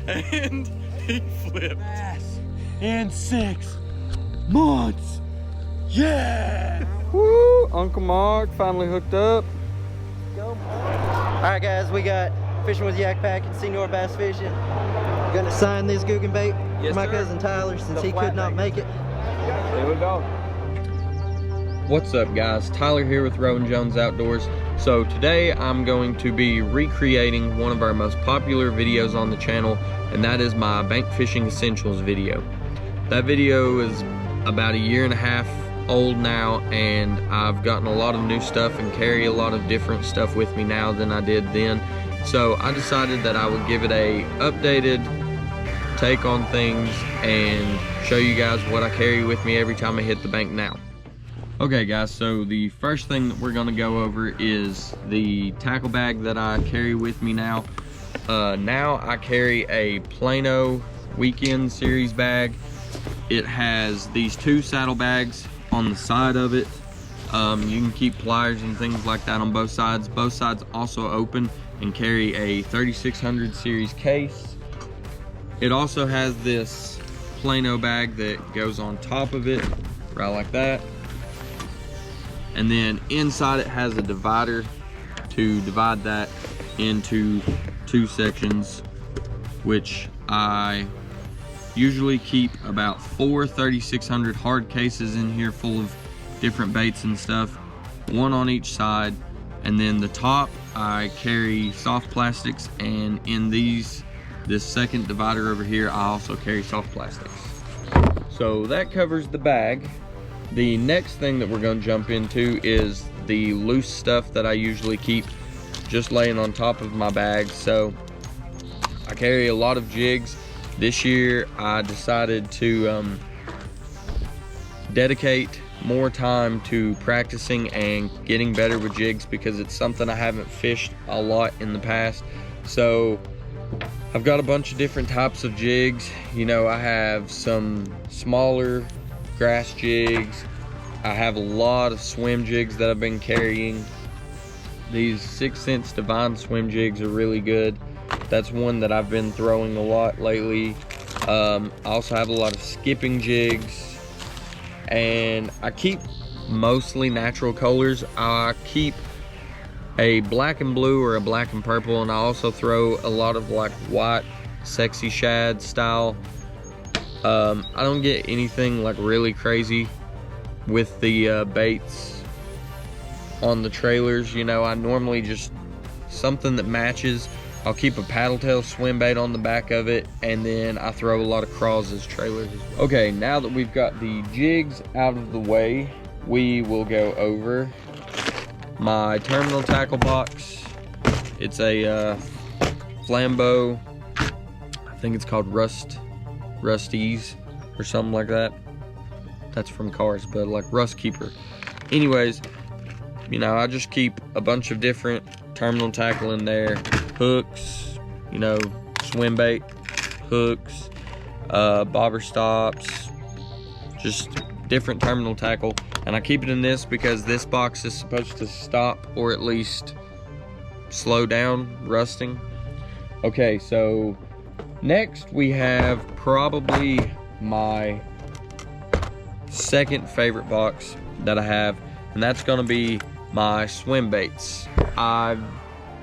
and he flipped. Bass in 6 months. Yeah! Woo! Uncle Mark finally hooked up. All right, guys, we got Fishing with Yak Pack and Senior Bass Fishing. Gonna sign this Googan bait for my cousin Tyler since he could not make it. Here we go. What's up, guys? Tyler here with Rowan Jones Outdoors. So today I'm going to be recreating one of our most popular videos on the channel, and that is my bank fishing essentials video. That video is about 1.5 years old now, and I've gotten a lot of new stuff and carry a lot of different stuff with me now than I did then. So I decided that I would give it a updated take on things and show you guys what I carry with me every time I hit the bank now. Okay guys, so the first thing that we're gonna go over is the tackle bag that I carry with me now. Now I carry a Plano weekend series bag. It has these 2 saddle bags on the side of it. You can keep pliers and things like that on both sides. Both sides also open and carry a 3600 series case. It also has this Plano bag that goes on top of it, right like that. And then inside it has a divider to divide that into 2 sections, which I usually keep about 4 3600 hard cases in here full of different baits and stuff, 1 on each side. And then the top I carry soft plastics, and in this second divider over here I also carry soft plastics. So that covers the bag. The next thing that we're going to jump into is the loose stuff that I usually keep just laying on top of my bag. So I carry a lot of jigs. This year I decided to dedicate more time to practicing and getting better with jigs, because it's something I haven't fished a lot in the past. So I've got a bunch of different types of jigs. You know, I have some smaller grass jigs. I have a lot of swim jigs that I've been carrying. These 6 Sense Divine swim jigs are really good. That's one that I've been throwing a lot lately. I also have a lot of skipping jigs, and I keep mostly natural colors. I keep a black and blue or a black and purple, and I also throw a lot of like white sexy shad style. I don't get anything like really crazy with the baits on the trailers. You know, I normally just something that matches. I'll keep a paddle tail swim bait on the back of it, and then I throw a lot of craws as trailers. Okay, now that we've got the jigs out of the way, we will go over my terminal tackle box. It's a Flambeau, I think it's called Rusty's or something like that. That's from Cars, but like Rust Keeper. Anyways, you know, I just keep a bunch of different terminal tackle in there. Hooks, you know, swim bait, hooks, bobber stops, just different terminal tackle. And I keep it in this because this box is supposed to stop or at least slow down rusting. Okay, so next we have probably my second favorite box that I have, and that's gonna be my swim baits. I've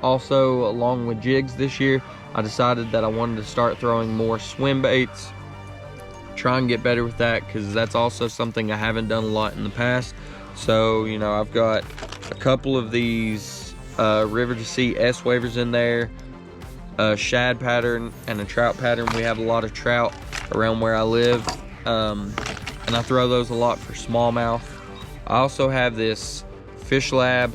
also, along with jigs this year, I decided that I wanted to start throwing more swim baits, try and get better with that, because that's also something I haven't done a lot in the past. So, you know, I've got a couple of these River to Sea S-Wavers in there, a shad pattern and a trout pattern. We have a lot of trout around where I live, and I throw those a lot for smallmouth. I also have this Fish Lab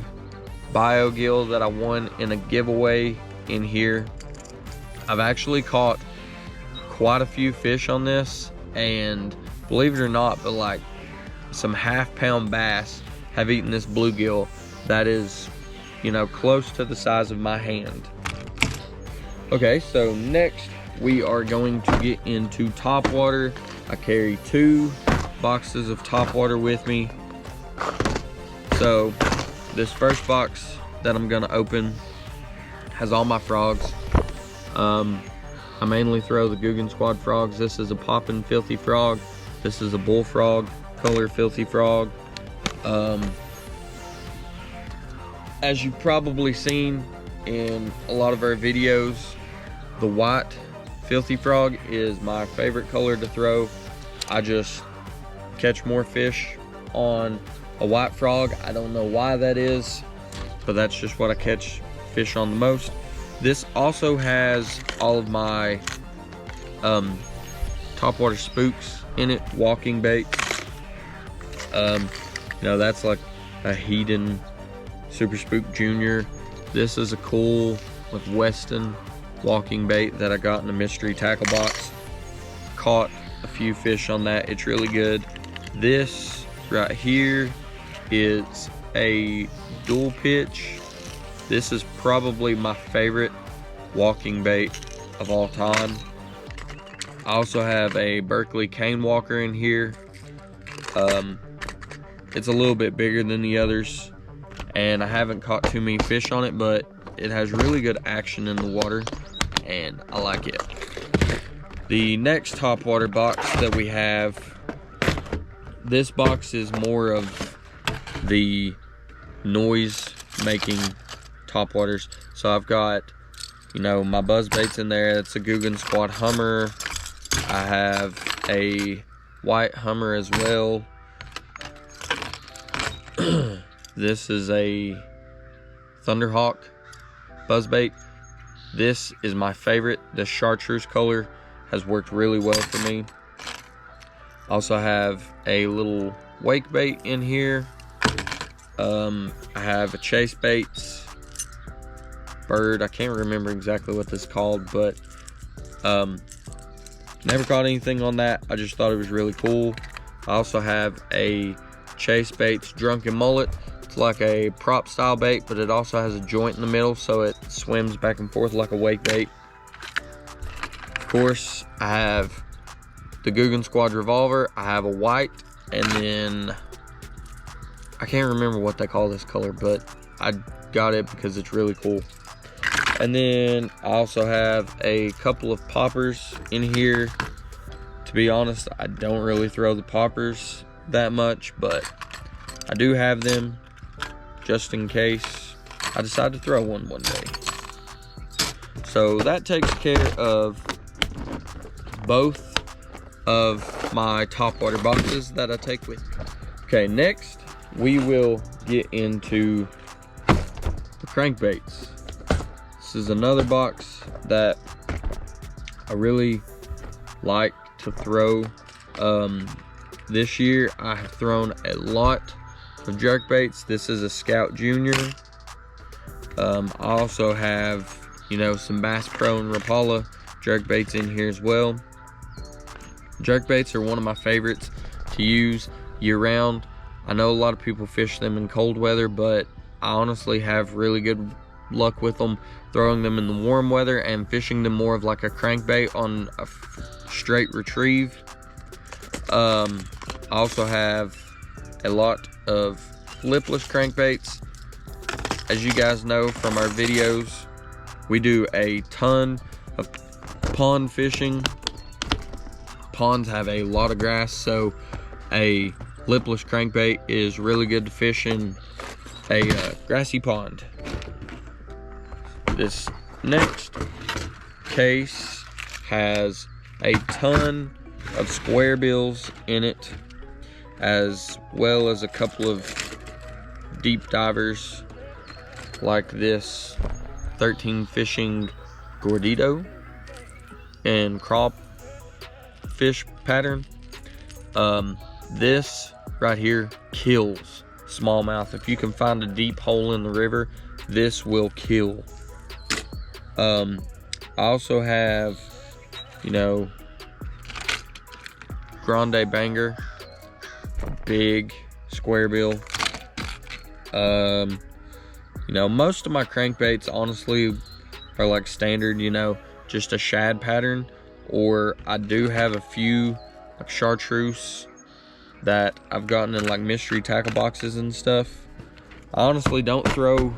Bio Gill that I won in a giveaway in here. I've actually caught quite a few fish on this, and believe it or not, but like some half-pound bass have eaten this bluegill that is, you know, close to the size of my hand. Okay, so next we are going to get into topwater. I carry 2 boxes of topwater with me. So this first box that I'm gonna open has all my frogs. I mainly throw the Googan Squad frogs. This is a poppin' filthy frog. This is a bullfrog color filthy frog. As you've probably seen in a lot of our videos, the white filthy frog is my favorite color to throw. I just catch more fish on a white frog. I don't know why that is, but that's just what I catch fish on the most. This also has all of my topwater spooks in it, walking baits. You know, that's like a Hedon Super Spook Junior. This is a cool like Westin walking bait that I got in a mystery tackle box. Caught a few fish on that. It's really good. This right here is a dual pitch. This is probably my favorite walking bait of all time. I also have a Berkeley cane walker in here. It's a little bit bigger than the others, and I haven't caught too many fish on it, but it has really good action in the water, and I like it. The next topwater box that we have, this box is more of the noise making topwaters. So I've got, you know, my buzzbaits in there. It's a Googan Squad Hummer. I have a white Hummer as well. This is a Thunderhawk Buzzbait. This is my favorite. The chartreuse color has worked really well for me. Also have a little wake bait in here. I have a chase baits bird. I can't remember exactly what this is called, but never caught anything on that. I just thought it was really cool. I also have a chase baits drunken mullet. It's like a prop style bait, but it also has a joint in the middle, so it swims back and forth like a wake bait. Of course, I have the Googan Squad revolver. I have a white, and then I can't remember what they call this color, but I got it because it's really cool. And then I also have a couple of poppers in here. To be honest, I don't really throw the poppers that much, but I do have them just in case I decide to throw one day. So that takes care of both of my topwater boxes that I take with me. Okay, next we will get into the crankbaits. This is another box that I really like to throw. This year I have thrown a lot of jerkbaits. This is a Scout Junior. I also have, you know, some Bass Pro and Rapala jerkbaits in here as well. Jerkbaits are one of my favorites to use year round. I know a lot of people fish them in cold weather, but I honestly have really good luck with them throwing them in the warm weather and fishing them more of like a crankbait on a straight retrieve. I also have a lot of lipless crankbaits. As you guys know from our videos, we do a ton of pond fishing. Ponds have a lot of grass, so a lipless crankbait is really good to fish in a grassy pond. This next case has a ton of square bills in it, as well as a couple of deep divers like this 13 fishing gordito and crop fish pattern. This right here kills smallmouth. If you can find a deep hole in the river, this will kill. I also have, you know, grande banger, big square bill. You know, most of my crankbaits honestly are like standard, you know, just a shad pattern, or I do have a few like chartreuse that I've gotten in like mystery tackle boxes and stuff. I honestly don't throw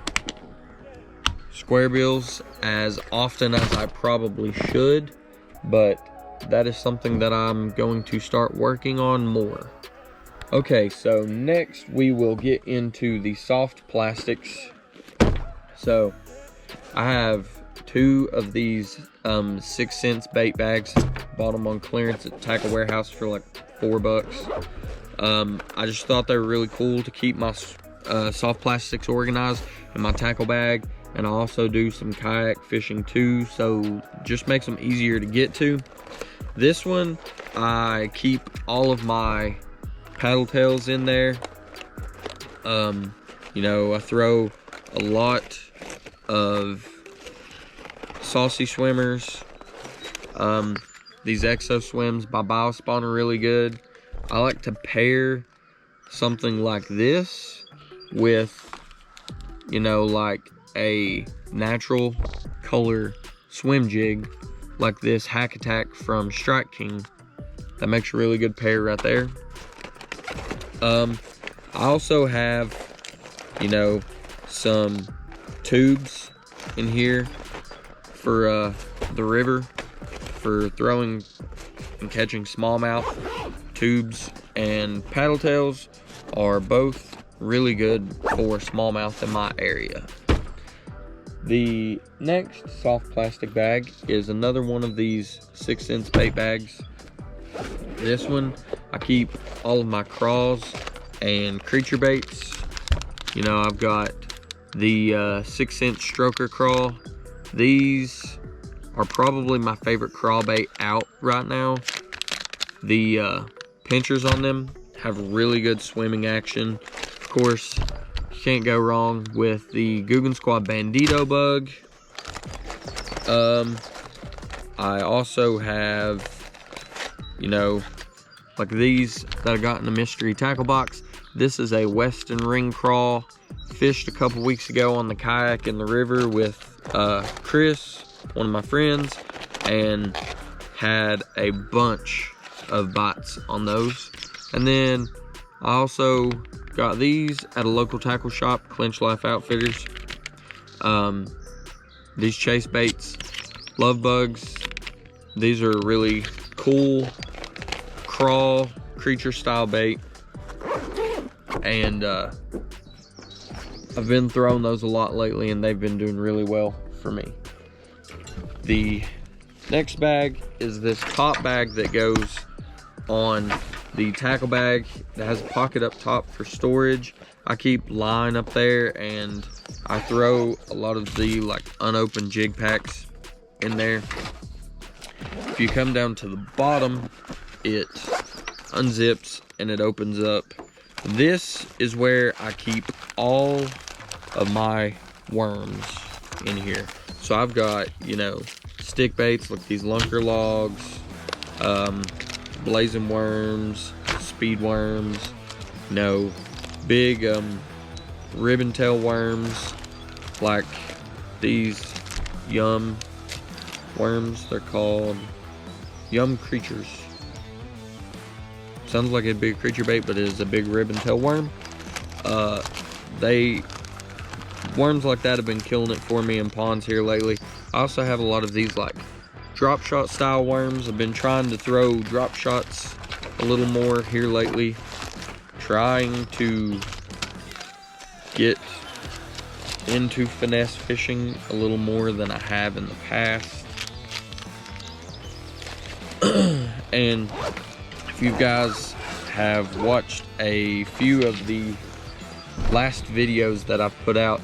square bills as often as I probably should, but that is something that I'm going to start working on more. Okay, so next we will get into the soft plastics. So I have 2 of these 6 cents bait bags. Bought them on clearance at Tackle Warehouse for like $4. I just thought they were really cool to keep my soft plastics organized in my tackle bag, and I also do some kayak fishing too, so just makes them easier to get to. This one, I keep all of my paddle tails in there. You know, I throw a lot of saucy swimmers. These Exo Swims by Biospawn are really good. I like to pair something like this with, you know, like a natural color swim jig like this Hack Attack from Strike King. That makes a really good pair right there. I also have, you know, some tubes in here for the river for throwing and catching smallmouth. Tubes and paddle tails are both really good for smallmouth in my area. The next soft plastic bag is another one of these 6 cents bait bags. This one, I keep all of my craws and creature baits. You know, I've got the 6 cent stroker crawl. These are probably my favorite crawl bait out right now. The pinchers on them have really good swimming action. Of course, you can't go wrong with the Googan Squad Bandito bug. I also have, you know, like these that I got in the mystery tackle box. This is a Westin ring crawl. Fished a couple weeks ago on the kayak in the river with Chris, one of my friends, and had a bunch of bites on those. And then I also got these at a local tackle shop, Clinch Life Outfitters. These chase baits, love bugs. These are really cool crawl creature style bait, and I've been throwing those a lot lately, and they've been doing really well for me. The next bag is this top bag that goes on the tackle bag that has a pocket up top for storage. I keep line up there, and I throw a lot of the like unopened jig packs in there. If you come down to the bottom, it unzips and it opens up. This is where I keep all of my worms in here. So I've got, you know, stick baits like these lunker logs, blazing worms, speed worms, you know, big ribbon tail worms like these yum worms. They're called yum creatures. Sounds like it'd be a creature bait, but it is a big ribbon tail worm. Worms like that have been killing it for me in ponds here lately. I also have a lot of these like drop shot style worms. I've been trying to throw drop shots a little more here lately, trying to get into finesse fishing a little more than I have in the past. And if you guys have watched a few of the last videos that I've put out,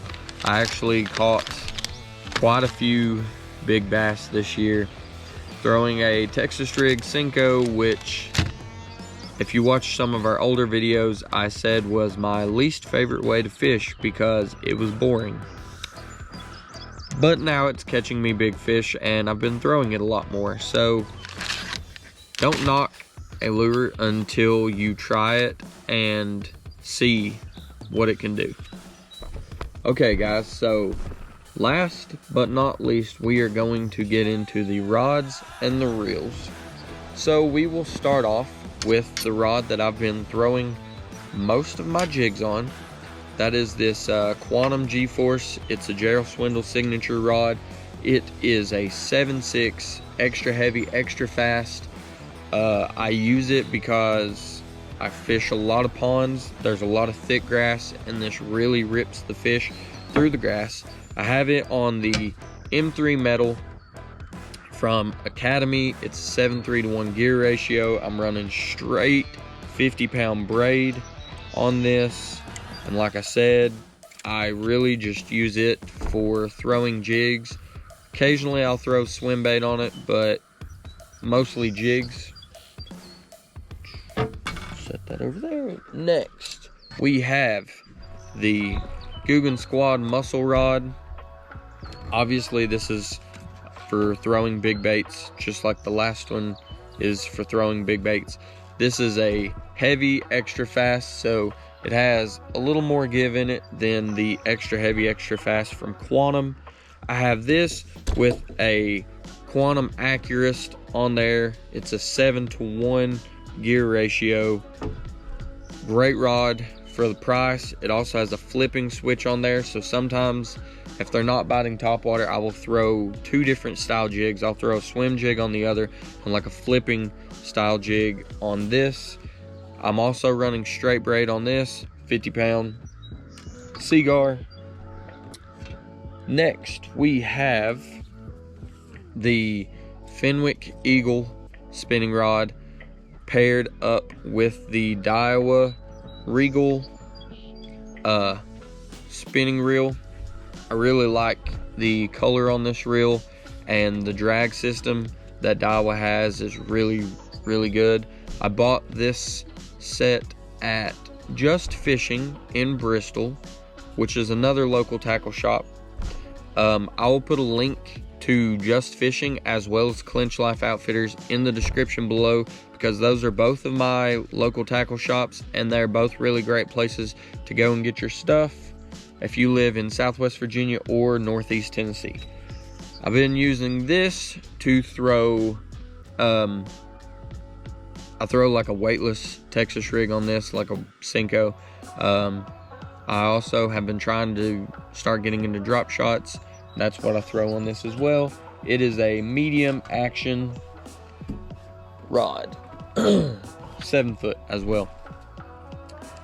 I actually caught quite a few big bass this year throwing a Texas rig Cinco, which if you watch some of our older videos, I said was my least favorite way to fish because it was boring. But now it's catching me big fish, and I've been throwing it a lot more. So don't knock a lure until you try it and see what it can do. Okay guys, so last but not least, we are going to get into the rods and the reels. So we will start off with the rod that I've been throwing most of my jigs on. That is this Quantum G-Force. It's a Gerald Swindle signature rod. It is a 7/6 extra heavy, extra fast. I use it because I fish a lot of ponds. There's a lot of thick grass, and this really rips the fish through the grass. I have it on the M3 metal from Academy. It's 7:3 to 1 gear ratio. I'm running straight 50-pound braid on this, and like I said, I really just use it for throwing jigs. Occasionally I'll throw swim bait on it, but mostly jigs. Set that over there. Next, we have the Googan Squad muscle rod. Obviously this is for throwing big baits, just like the last one is for throwing big baits. This is a heavy, extra fast, so it has a little more give in it than the extra heavy, extra fast from Quantum. I have this with a Quantum Accurist on there. It's a 7:1 gear ratio. Great rod for the price. It also has a flipping switch on there, so sometimes if they're not biting topwater, I will throw 2 different style jigs. I'll throw a swim jig on the other and like a flipping style jig on this. I'm also running straight braid on this, 50-pound Seagar. Next, we have the Fenwick Eagle spinning rod paired up with the Daiwa Regal spinning reel. I really like the color on this reel, and the drag system that Daiwa has is really, really good. I bought this set at Just Fishing in Bristol, which is another local tackle shop. I will put a link to Just Fishing as well as Clinch Life Outfitters in the description below, because those are both of my local tackle shops, and they're both really great places to go and get your stuff if you live in Southwest Virginia or Northeast Tennessee. I've been using this to throw, I throw like a weightless Texas rig on this, like a Senko. I also have been trying to start getting into drop shots. That's what I throw on this as well. It is a medium action rod, 7 foot as well.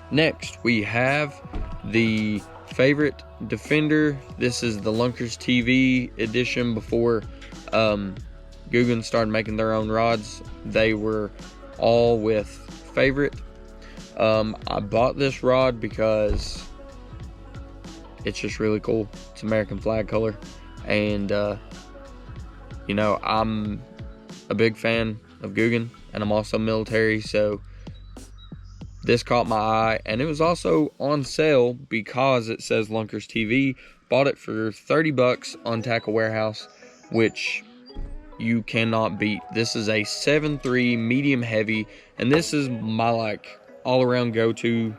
Next, we have the favorite Defender. This is the Lunkers TV edition. Before Googan started making their own rods, they were all with favorite. I bought this rod because it's just really cool. It's American flag color, and you know, I'm a big fan of Googan, and I'm also military, so this caught my eye, and it was also on sale because it says Lunkers TV. Bought it for 30 bucks on Tackle Warehouse, which you cannot beat. This is a 7.3 medium heavy, and this is my like all around go-to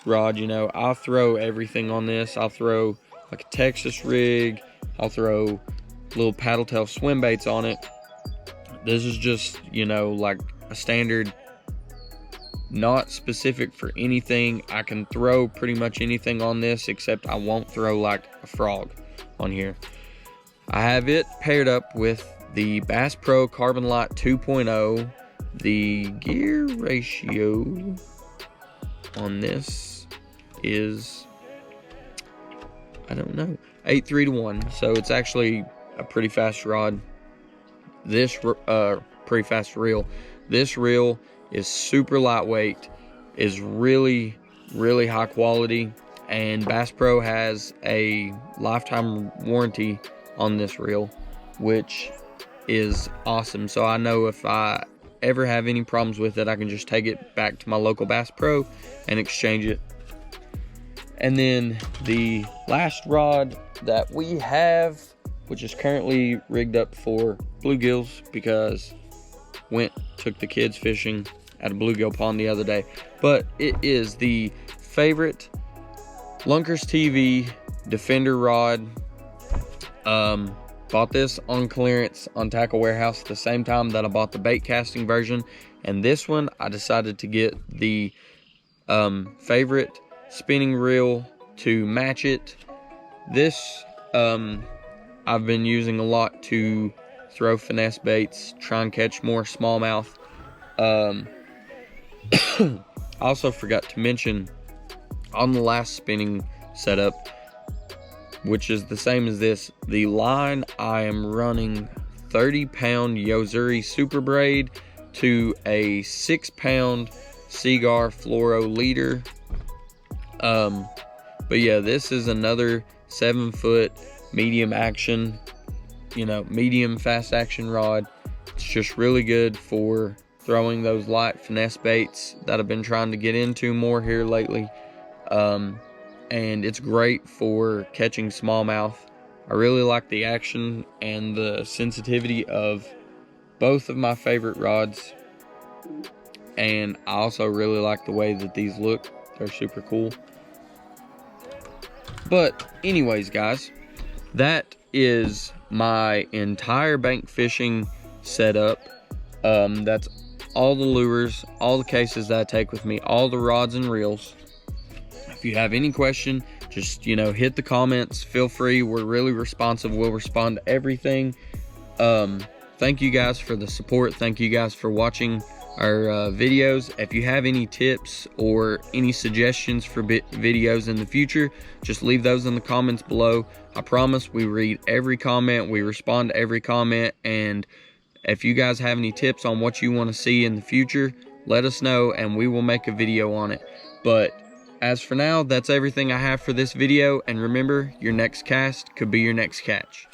rod. You know, I'll throw everything on this. I'll throw like a Texas rig, I'll throw little paddle tail swim baits on it. This is just, you know, like a standard, not specific for anything. I can throw pretty much anything on this, except I won't throw like a frog on here. I have it paired up with the Bass Pro Carbon Light 2.0. The gear ratio on this is, I don't know, 8:3 to 1. So it's actually a pretty fast rod. This pretty fast reel. This reel is super lightweight, is really, really high quality, and Bass Pro has a lifetime warranty on this reel, which is awesome. So I know if I ever have any problems with it, I can just take it back to my local Bass Pro and exchange it. And then the last rod that we have, which is currently rigged up for bluegills, because took the kids fishing at a bluegill pond the other day, but it is the favorite Lunkers TV Defender rod. Bought this on clearance on Tackle Warehouse at the same time that I bought the bait casting version, and this one I decided to get the favorite spinning reel to match it. This I've been using a lot to throw finesse baits, try and catch more smallmouth. I also forgot to mention on the last spinning setup, which is the same as this, the line I am running 30-pound Yozuri Super Braid to a 6-pound Seagar Fluoro leader. But yeah, this is another 7-foot medium action, medium fast action rod. It's just really good for throwing those light finesse baits that I've been trying to get into more here lately. And it's great for catching smallmouth. I really like the action and the sensitivity of both of my favorite rods. And I also really like the way that these look. They're super cool. But anyways, guys, that is my entire bank fishing setup. That's all the lures, all the cases that I take with me, all the rods and reels. If you have any question, just hit the comments. Feel free. We're really responsive. We'll respond to everything. Thank you guys for the support. Thank you guys for watching our videos. If you have any tips or any suggestions for videos in the future, just leave those in the comments below. I promise we read every comment, we respond to every comment, and if you guys have any tips on what you want to see in the future, let us know and we will make a video on it. But as for now, that's everything I have for this video, and remember, your next cast could be your next catch.